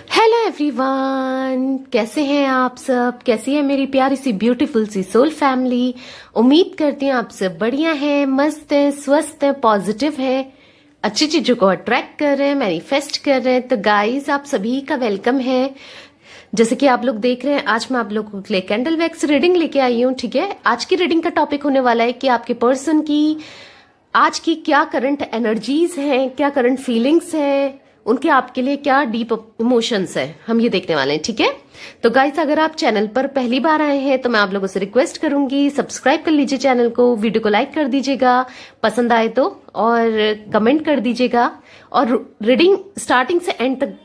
Hello everyone, कैसे हैं आप सब। कैसी है मेरी प्यारी सी ब्यूटीफुल सी सोल फैमिली। उम्मीद करती हूँ आप सब बढ़िया हैं, मस्त हैं, स्वस्थ हैं, पॉजिटिव हैं, अच्छी चीजों को अट्रैक्ट कर रहे हैं, मैनिफेस्ट कर रहे हैं। तो गाइस, आप सभी का वेलकम है। जैसे कि आप लोग देख रहे हैं, आज मैं आप लोगों के लिए कैंडल वैक्स रीडिंग लेके आई हूँ। ठीक है, आज की रीडिंग का टॉपिक होने वाला है कि आपके पर्सन की आज की क्या करंट एनर्जीज हैं, क्या करंट फीलिंग्स हैं, उनके आपके लिए क्या डीप इमोशंस है, हम ये देखने वाले हैं। ठीक है, तो गाइस, अगर आप चैनल पर पहली बार आए हैं तो मैं आप लोगों से रिक्वेस्ट करूंगी, सब्सक्राइब कर लीजिए चैनल को, वीडियो को लाइक कर दीजिएगा पसंद आए तो, और कमेंट कर दीजिएगा, और रीडिंग स्टार्टिंग से एंड तक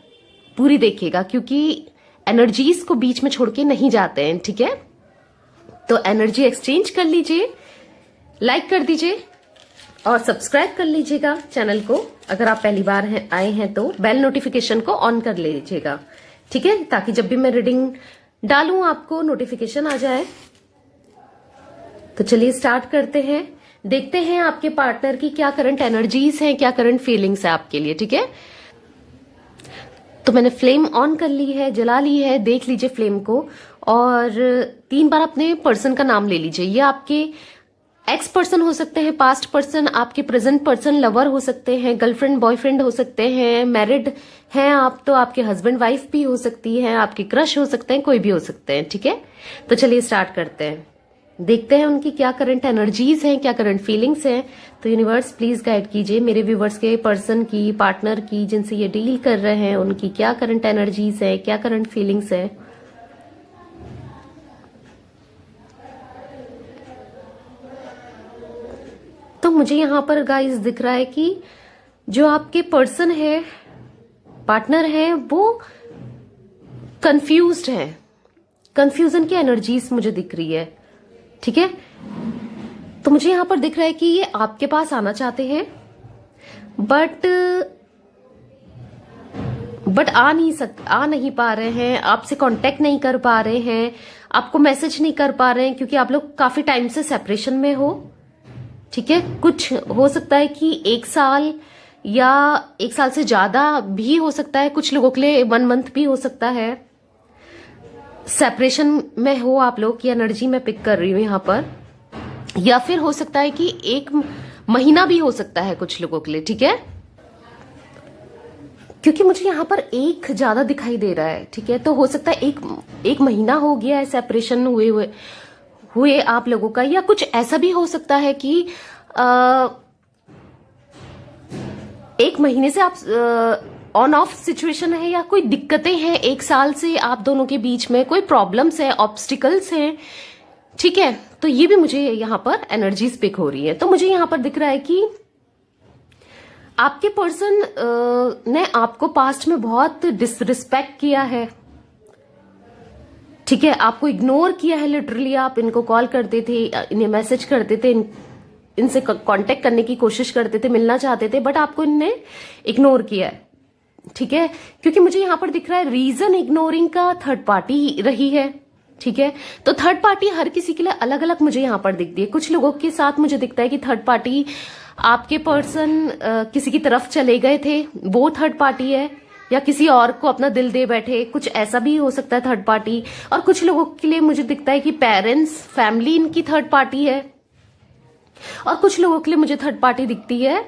पूरी देखिएगा, क्योंकि एनर्जीज को बीच में छोड़ के नहीं जाते हैं। ठीक है, तो एनर्जी एक्सचेंज कर लीजिए, लाइक कर दीजिए और सब्सक्राइब कर लीजिएगा चैनल को। अगर आप पहली बार आए हैं तो बेल नोटिफिकेशन को ऑन कर लीजिएगा। ठीक है, ताकि जब भी मैं रीडिंग डालूं आपको नोटिफिकेशन आ जाए। तो चलिए स्टार्ट करते हैं, देखते हैं आपके पार्टनर की क्या करंट एनर्जीज हैं, क्या करंट फीलिंग्स है आपके लिए। ठीक है, तो मैंने फ्लेम ऑन कर ली है, जला ली है, देख लीजिए फ्लेम को, और 3 बार अपने पर्सन का नाम ले लीजिए। ये आपके एक्स पर्सन हो सकते हैं, पास्ट पर्सन, आपके प्रेजेंट पर्सन, लवर हो सकते हैं, गर्लफ्रेंड बॉयफ्रेंड हो सकते हैं, मैरिड हैं आप तो आपके हस्बैंड वाइफ भी हो सकती है, आपके क्रश हो सकते हैं, कोई भी हो सकते हैं। ठीक है, तो चलिए स्टार्ट करते हैं, देखते हैं उनकी क्या करंट एनर्जीज हैं, क्या करंट फीलिंग्स हैं। तो यूनिवर्स प्लीज गाइड कीजिए मेरे व्यूवर्स के पर्सन की, पार्टनर की, जिनसे ये डील कर रहे हैं, उनकी क्या करंट एनर्जीज है, क्या करंट फीलिंग्स है। तो मुझे यहां पर गाइस दिख रहा है कि जो आपके पर्सन है, पार्टनर है, वो कंफ्यूज्ड है, कंफ्यूजन की एनर्जीज मुझे दिख रही है। ठीक है, तो मुझे यहां पर दिख रहा है कि ये आपके पास आना चाहते हैं, बट आ नहीं पा रहे हैं, आपसे कांटेक्ट नहीं कर पा रहे हैं, आपको मैसेज नहीं कर पा रहे हैं, क्योंकि आप लोग काफी टाइम से सेपरेशन में हो। ठीक है, कुछ हो सकता है कि 1 साल या 1 साल से ज्यादा भी हो सकता है, कुछ लोगों के लिए 1 मंथ भी हो सकता है। सेपरेशन में हो आप लोग की एनर्जी मैं पिक कर रही हूं यहां पर, या फिर हो सकता है कि 1 महीना भी हो सकता है कुछ लोगों के लिए। ठीक है, क्योंकि मुझे यहां पर 1 ज्यादा दिखाई दे रहा है। ठीक है, तो हो सकता है एक महीना हो गया है सेपरेशन हुए आप लोगों का, या कुछ ऐसा भी हो सकता है कि 1 महीने से आप ऑन ऑफ सिचुएशन है, या कोई दिक्कतें हैं 1 साल से आप दोनों के बीच में, कोई प्रॉब्लम्स है, ऑब्स्टिकल्स हैं। ठीक है, तो ये भी मुझे यहां पर एनर्जीज पिक हो रही है। तो मुझे यहां पर दिख रहा है कि आपके पर्सन ने आपको पास्ट में बहुत डिसरिस्पेक्ट किया है। ठीक है, आपको इग्नोर किया है लिटरली। आप इनको कॉल करते थे, इन्हें मैसेज करते थे, इनसे कांटेक्ट करने की कोशिश करते थे, मिलना चाहते थे, बट आपको इनने इग्नोर किया है। ठीक है, क्योंकि मुझे यहां पर दिख रहा है रीजन इग्नोरिंग का थर्ड पार्टी रही है। ठीक है, तो थर्ड पार्टी हर किसी के लिए अलग अलग मुझे यहां पर दिखती है। कुछ लोगों के साथ मुझे दिखता है कि थर्ड पार्टी आपके पर्सन किसी की तरफ चले गए थे, वो थर्ड पार्टी है, या किसी और को अपना दिल दे बैठे, कुछ ऐसा भी हो सकता है थर्ड पार्टी। और कुछ लोगों के लिए मुझे दिखता है कि पेरेंट्स, फैमिली इनकी थर्ड पार्टी है, और कुछ लोगों के लिए मुझे थर्ड पार्टी दिखती है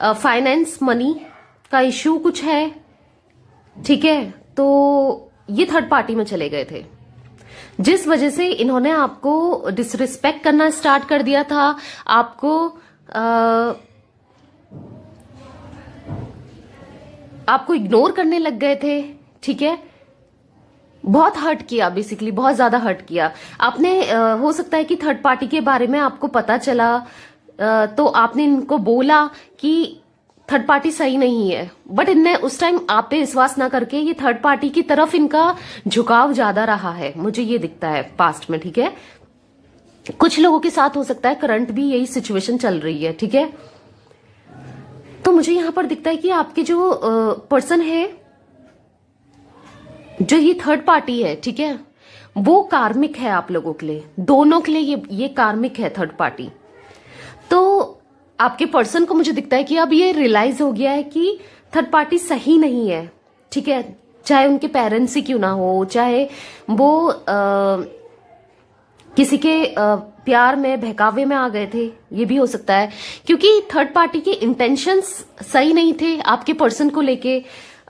फाइनेंस, मनी का इश्यू कुछ है। ठीक है, तो ये थर्ड पार्टी में चले गए थे, जिस वजह से इन्होंने आपको डिसरिस्पेक्ट करना स्टार्ट कर दिया था, आपको इग्नोर करने लग गए थे। ठीक है, बहुत हर्ट किया, बेसिकली बहुत ज्यादा हर्ट किया आपने। हो सकता है कि थर्ड पार्टी के बारे में आपको पता चला, तो आपने इनको बोला कि थर्ड पार्टी सही नहीं है, बट इनने उस टाइम आप पे विश्वास ना करके ये थर्ड पार्टी की तरफ इनका झुकाव ज्यादा रहा है, मुझे ये दिखता है पास्ट में। ठीक है, कुछ लोगों के साथ हो सकता है करंट भी यही सिचुएशन चल रही है। ठीक है, तो मुझे यहां पर दिखता है कि आपके जो पर्सन है, जो ये थर्ड पार्टी है, ठीक है, वो कार्मिक है आप लोगों के लिए, दोनों के लिए ये कार्मिक है थर्ड पार्टी। तो आपके पर्सन को मुझे दिखता है कि अब ये रियलाइज हो गया है कि थर्ड पार्टी सही नहीं है। ठीक है, चाहे उनके पेरेंट्स ही क्यों ना हो, चाहे वो किसी के प्यार में बहकावे में आ गए थे, ये भी हो सकता है, क्योंकि थर्ड पार्टी के इंटेंशंस सही नहीं थे आपके पर्सन को लेके।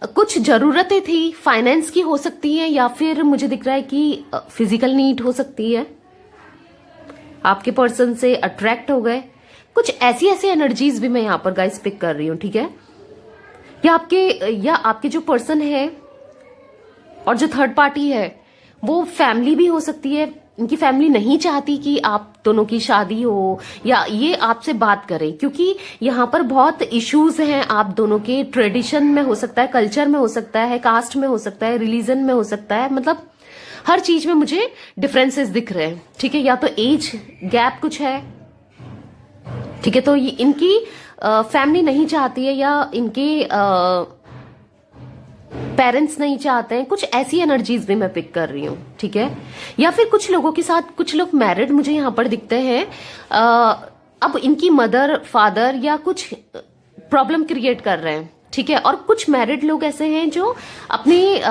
कुछ जरूरतें थी, फाइनेंस की हो सकती है, या फिर मुझे दिख रहा है कि फिजिकल नीड हो सकती है, आपके पर्सन से अट्रैक्ट हो गए। कुछ ऐसी ऐसी एनर्जीज भी मैं यहां पर गाइस पिक कर रही हूं, ठीक है। या आपके जो पर्सन है और जो थर्ड पार्टी है वो फैमिली भी हो सकती है। इनकी फैमिली नहीं चाहती कि आप दोनों की शादी हो या ये आपसे बात करें, क्योंकि यहाँ पर बहुत इश्यूज हैं आप दोनों के। ट्रेडिशन में हो सकता है, कल्चर में हो सकता है, कास्ट में हो सकता है, रिलीजन में हो सकता है, मतलब हर चीज में मुझे डिफरेंसेस दिख रहे हैं, ठीक है। या तो एज गैप कुछ है, ठीक है, तो ये इनकी फैमिली नहीं चाहती है या इनके पेरेंट्स नहीं चाहते हैं। कुछ ऐसी एनर्जीज भी मैं पिक कर रही हूँ, ठीक है। या फिर कुछ लोगों के साथ, कुछ लोग मैरिड मुझे यहाँ पर दिखते हैं। अब इनकी मदर फादर या कुछ प्रॉब्लम क्रिएट कर रहे हैं, ठीक है। और कुछ मैरिड लोग ऐसे हैं जो अपने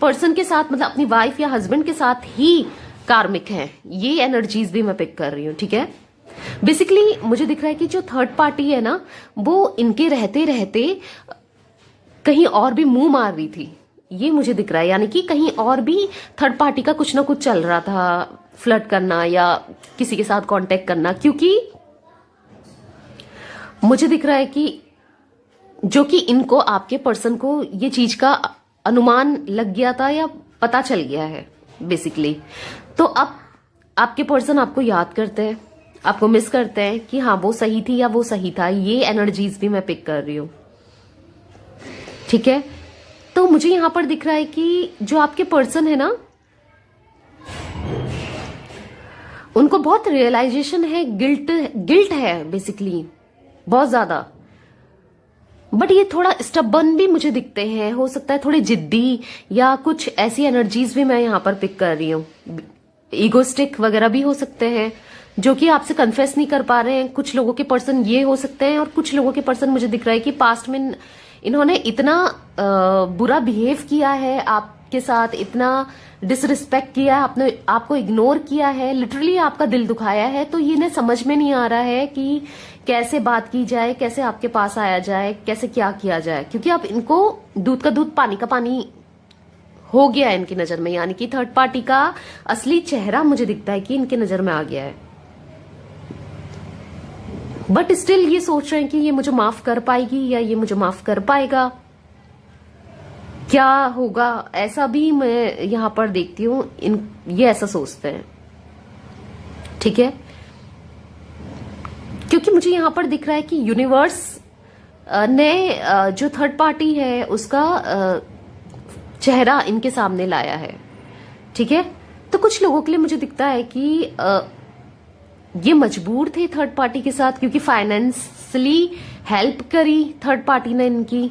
पर्सन के साथ, मतलब अपनी वाइफ या हस्बैंड के साथ ही कार्मिक हैं। ये एनर्जीज भी मैं पिक कर रही हूँ, ठीक है। बेसिकली मुझे दिख रहा है कि जो थर्ड पार्टी है ना, वो इनके रहते रहते कहीं और भी मुंह मार रही थी, ये मुझे दिख रहा है। यानी कि कहीं और भी थर्ड पार्टी का कुछ ना कुछ चल रहा था, फ्लर्ट करना या किसी के साथ कांटेक्ट करना, क्योंकि मुझे दिख रहा है कि जो कि इनको, आपके पर्सन को ये चीज का अनुमान लग गया था या पता चल गया है बेसिकली। तो अब आपके पर्सन आपको याद करते हैं, आपको मिस करते हैं कि हाँ वो सही थी या वो सही था। ये एनर्जीज भी मैं पिक कर रही हूँ, ठीक है। तो मुझे यहां पर दिख रहा है कि जो आपके पर्सन है ना, उनको बहुत रियलाइजेशन है, गिल्ट है बेसिकली, बहुत ज्यादा। बट ये थोड़ा स्टबर्न भी मुझे दिखते हैं, हो सकता है थोड़े जिद्दी, या कुछ ऐसी एनर्जीज भी मैं यहां पर पिक कर रही हूँ। ईगोस्टिक वगैरह भी हो सकते हैं, जो कि आपसे कन्फेस नहीं कर पा रहे हैं। कुछ लोगों के पर्सन ये हो सकते हैं, और कुछ लोगों के पर्सन मुझे दिख रहा है कि पास्ट में इन्होंने इतना बुरा बिहेव किया है आपके साथ, इतना डिसरिस्पेक्ट किया है, आपने आपको इग्नोर किया है, लिटरली आपका दिल दुखाया है। तो ये इन्हें समझ में नहीं आ रहा है कि कैसे बात की जाए, कैसे आपके पास आया जाए, कैसे क्या किया जाए, क्योंकि आप इनको दूध का दूध पानी का पानी हो गया है इनकी नजर में। यानी कि थर्ड पार्टी का असली चेहरा मुझे दिखता है कि इनके नजर में आ गया है। बट स्टिल ये सोच रहे हैं कि ये मुझे माफ कर पाएगी या ये मुझे माफ कर पाएगा, क्या होगा, ऐसा भी मैं यहां पर देखती हूं। ये ऐसा सोचते हैं, ठीक है। क्योंकि मुझे यहां पर दिख रहा है कि यूनिवर्स ने जो थर्ड पार्टी है उसका चेहरा इनके सामने लाया है, ठीक है। तो कुछ लोगों के लिए मुझे दिखता है कि ये मजबूर थे थर्ड पार्टी के साथ, क्योंकि फाइनेंशियली हेल्प करी थर्ड पार्टी ने इनकी,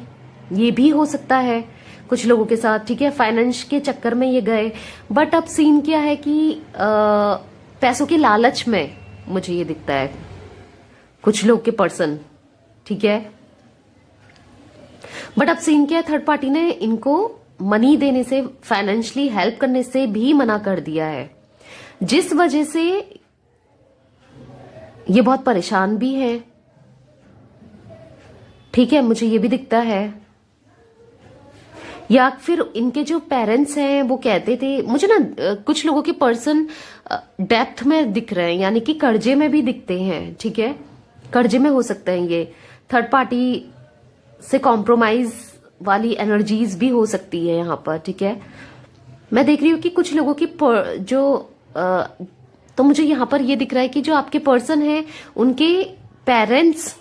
ये भी हो सकता है कुछ लोगों के साथ, ठीक है। फाइनेंस के चक्कर में ये गए। बट अब सीन क्या है कि पैसों के लालच में मुझे ये दिखता है कुछ लोग के पर्सन, ठीक है। बट अब सीन क्या है, थर्ड पार्टी ने इनको मनी देने से, फाइनेंशियली हेल्प करने से भी मना कर दिया है, जिस वजह से ये बहुत परेशान भी है, ठीक है। मुझे ये भी दिखता है। या फिर इनके जो पेरेंट्स हैं वो कहते थे, मुझे ना कुछ लोगों के पर्सन डेप्थ में दिख रहे हैं, यानी कि कर्जे में भी दिखते हैं, ठीक है। कर्जे में हो सकते हैं ये, थर्ड पार्टी से कॉम्प्रोमाइज वाली एनर्जीज भी हो सकती है यहाँ पर, ठीक है। मैं देख रही हूँ कि कुछ लोगों की जो तो मुझे यहां पर ये दिख रहा है कि जो आपके पर्सन है उनके पेरेंट्स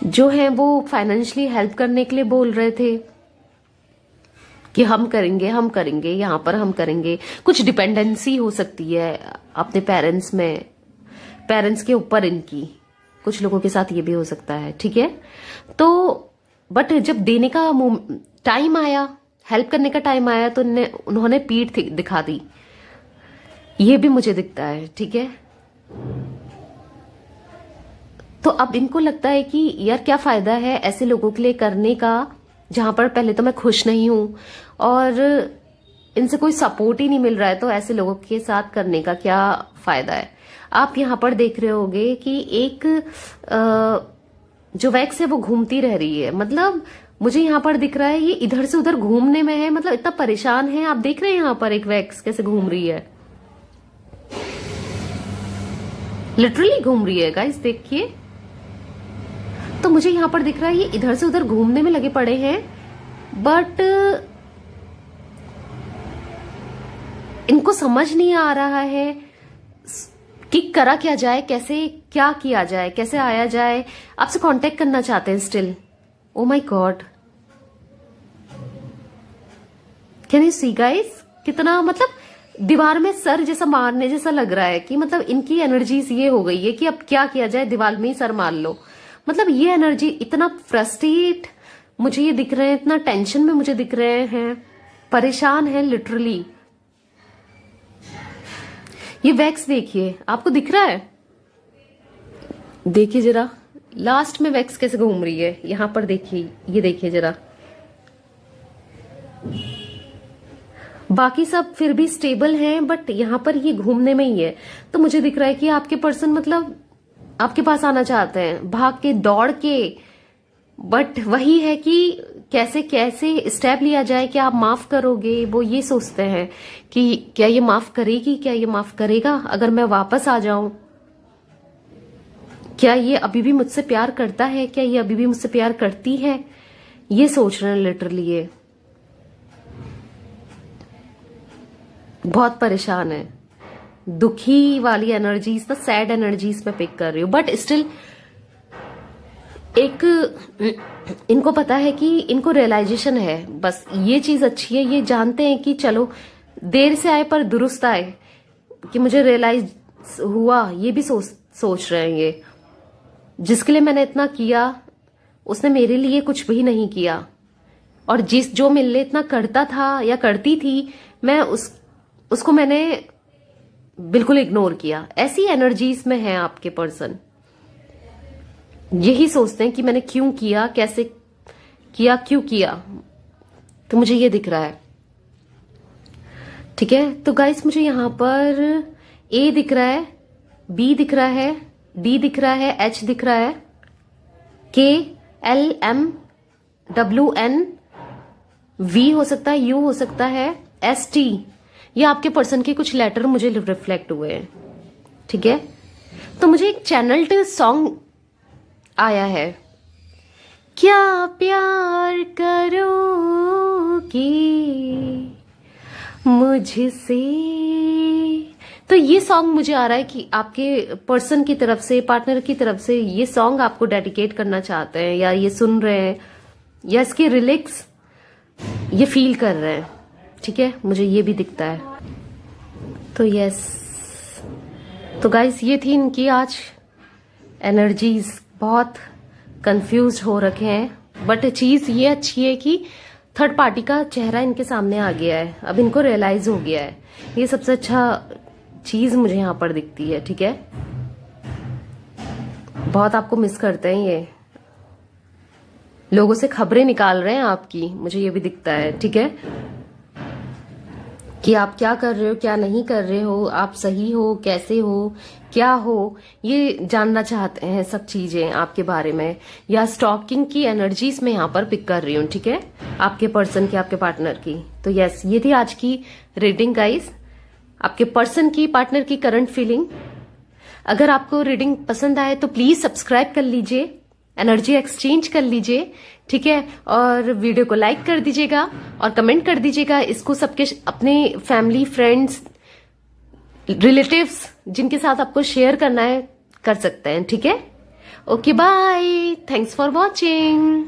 जो हैं वो फाइनेंशियली हेल्प करने के लिए बोल रहे थे कि हम करेंगे यहां पर, हम करेंगे। कुछ डिपेंडेंसी हो सकती है अपने पेरेंट्स में, पेरेंट्स के ऊपर इनकी, कुछ लोगों के साथ ये भी हो सकता है, ठीक है। तो बट जब देने का टाइम आया, हेल्प करने का टाइम आया, तो उन्होंने पीठ दिखा दी, ये भी मुझे दिखता है, ठीक है। तो अब इनको लगता है कि यार क्या फायदा है ऐसे लोगों के लिए करने का, जहां पर पहले तो मैं खुश नहीं हूं और इनसे कोई सपोर्ट ही नहीं मिल रहा है, तो ऐसे लोगों के साथ करने का क्या फायदा है। आप यहाँ पर देख रहे होगे कि एक जो वैक्स है वो घूमती रह रही है, मतलब मुझे यहाँ पर दिख रहा है ये इधर से उधर घूमने में है, मतलब इतना परेशान है। आप देख रहे हैं यहाँ पर एक वैक्स कैसे घूम रही है, लिटरली घूम रही है गाइस, देखिए। तो मुझे यहाँ पर दिख रहा है ये इधर से उधर घूमने में लगे पड़े हैं, बट इनको समझ नहीं आ रहा है कि करा क्या जाए, कैसे क्या किया जाए, कैसे आया जाए। आपसे कांटेक्ट करना चाहते हैं still. Oh my God, can you see guys, कितना मतलब दीवार में सर जैसा मारने जैसा लग रहा है कि मतलब इनकी एनर्जीज ये हो गई है कि अब क्या किया जाए, दीवार में ही सर मार लो। मतलब ये एनर्जी इतना फ्रस्ट्रेट मुझे ये दिख रहे हैं, इतना टेंशन में मुझे दिख रहे हैं, परेशान है लिटरली। ये वैक्स देखिए, आपको दिख रहा है, देखिए जरा लास्ट में वैक्स कैसे घूम रही है। यहां पर देखिए, ये देखिए जरा, बाकी सब फिर भी स्टेबल हैं, बट यहां पर ये घूमने में ही है। तो मुझे दिख रहा है कि आपके पर्सन मतलब आपके पास आना चाहते हैं, भाग के दौड़ के, बट वही है कि कैसे कैसे स्टेप लिया जाए, क्या आप माफ करोगे, वो ये सोचते हैं कि क्या ये माफ करेगी, क्या ये माफ करेगा अगर मैं वापस आ जाऊं, क्या ये अभी भी मुझसे प्यार करता है, क्या ये अभी भी मुझसे प्यार करती है, ये सोच रहे हैं लिटरली। ये बहुत परेशान है, दुखी वाली एनर्जीज, सैड एनर्जीज में पिक कर रही हूँ, बट स्टिल एक इनको पता है कि इनको रियलाइजेशन है, बस ये चीज अच्छी है, ये जानते हैं कि चलो देर से आए पर दुरुस्त आए, कि मुझे रियलाइज हुआ, ये भी सोच रहे हैं ये। जिसके लिए मैंने इतना किया उसने मेरे लिए कुछ भी नहीं किया, और जो मेरे लिए इतना करता था या करती थी, मैं उसको मैंने बिल्कुल इग्नोर किया। ऐसी एनर्जीज में है आपके पर्सन, यही सोचते हैं कि मैंने क्यों किया, कैसे किया, क्यों किया। तो मुझे ये दिख रहा है, ठीक है। तो गाइस मुझे यहां पर ए दिख रहा है, बी दिख रहा है, डी दिख रहा है, एच दिख रहा है, K, L, M, W, N, V हो सकता है, यू हो सकता है, एस, टी। ये आपके पर्सन के कुछ लेटर मुझे रिफ्लेक्ट हुए हैं, ठीक है। तो मुझे एक चैनल्ड सॉन्ग आया है, क्या प्यार करोगे मुझसे। तो ये सॉन्ग मुझे आ रहा है कि आपके पर्सन की तरफ से, पार्टनर की तरफ से ये सॉन्ग आपको डेडिकेट करना चाहते हैं, या ये सुन रहे हैं, या इसके रिलिक्स ये फील कर रहे हैं, ठीक है। मुझे ये भी दिखता है। तो यस, तो गाइस ये थी इनकी आज एनर्जीज, बहुत कंफ्यूज हो रखे हैं, बट चीज ये अच्छी है कि थर्ड पार्टी का चेहरा इनके सामने आ गया है, अब इनको रियलाइज हो गया है। ये सबसे अच्छा चीज मुझे यहाँ पर दिखती है, ठीक है। बहुत आपको मिस करते हैं ये, लोगों से खबरें निकाल रहे हैं आपकी, मुझे ये भी दिखता है, ठीक है, कि आप क्या कर रहे हो, क्या नहीं कर रहे हो, आप सही हो, कैसे हो, क्या हो, ये जानना चाहते हैं सब चीजें आपके बारे में। या स्टॉकिंग की एनर्जीज में यहाँ पर पिक कर रही हूँ, ठीक है, आपके पर्सन की, आपके पार्टनर की। तो यस, ये थी आज की रीडिंग गाइस, आपके पर्सन की, पार्टनर की करंट फीलिंग। अगर आपको रीडिंग पसंद आए तो प्लीज सब्सक्राइब कर लीजिए, एनर्जी एक्सचेंज कर लीजिए, ठीक है, और वीडियो को लाइक कर दीजिएगा और कमेंट कर दीजिएगा। इसको सबके अपने फैमिली, फ्रेंड्स, रिलेटिव्स जिनके साथ आपको शेयर करना है कर सकते हैं, ठीक है। Okay bye, thanks for watching.